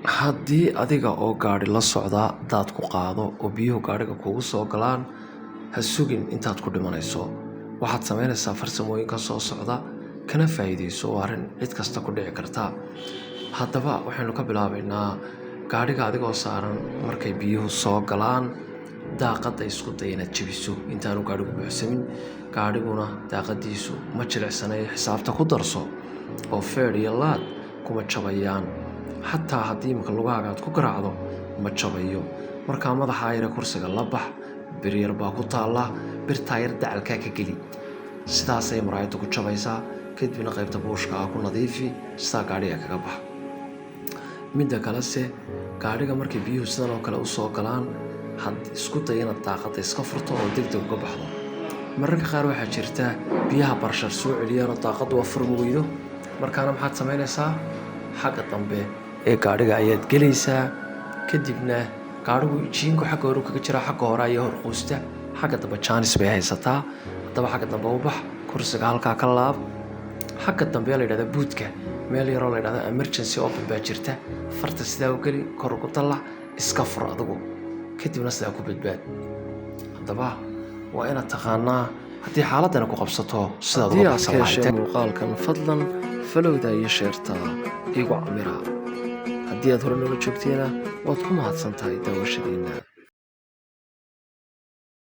haddii adiga oo gaadhi la socda daad ku qaado oo biyuhu gaadhiga kugu soo galaan ha sugin intaad ku dhimanayso. waxaad samaynaysaa farsamooyinka soo socda kana faa'iidayso. waa arrin cid kasta ku dhici karta. haddaba waxaynu ka bilaabaynaa gaadhiga adigoo saaran markay biyuhu soo galaan daaqadda isku day inaad jebiso intaanu gaadhigu buuxsamin. gaadhiguna daaqadiisu ma jilicsanay, xisaabta ku darso oo feedh iyo laad kuma jabayaan. xataa haddii imika lugahaaga aad ku garaacdo ma jabayo. markaa madaxa yare kursiga la bax, bir yar baa ku taalla, birtaa yar dacalkaa ka geli, sidaasay maraayaddu ku jabaysaa. kadibna qaybta buushka ah ku nadiifi, sidaa gaadhiga kaga bax. midda kalese gaadhiga markay biyuhu sidan oo kale u soo galaan isku day inaad daaqadda iska furto oo degdeg uga baxdo. mararka qaar waxaa jirta biyaha barshar soo celiyaanoo daaqaddu waa furmi weydo. markaana maxaad samaynaysaa? xagga dambe ee gaadhiga ayaad gelaysaa. kadibna gaadhigu jiinku xagga hore kaga jira, xagga hore ayaa horquusta, xagga dambe jaanis bay haysataa. haddaba xagga dambe u bax, kursiga halkaa ka laab. xagga dambe la yidhahda buudka meel yaroo la yidhahda emergency open baa jirta. farta sidaa u geli, kor ugu dallac, iska fur adigu, kadibna sidaa ku badbaad. haddaba waa inaad taqaanaa haddii xaaladana ku qabsato sidaad uga baxsan lahayd. haddii aad ka heshay muuqaalkan fadlan falowda iyo sheerta igu camira. haddii aad hore noola joogteena waad ku mahadsan tahay daawashadiina.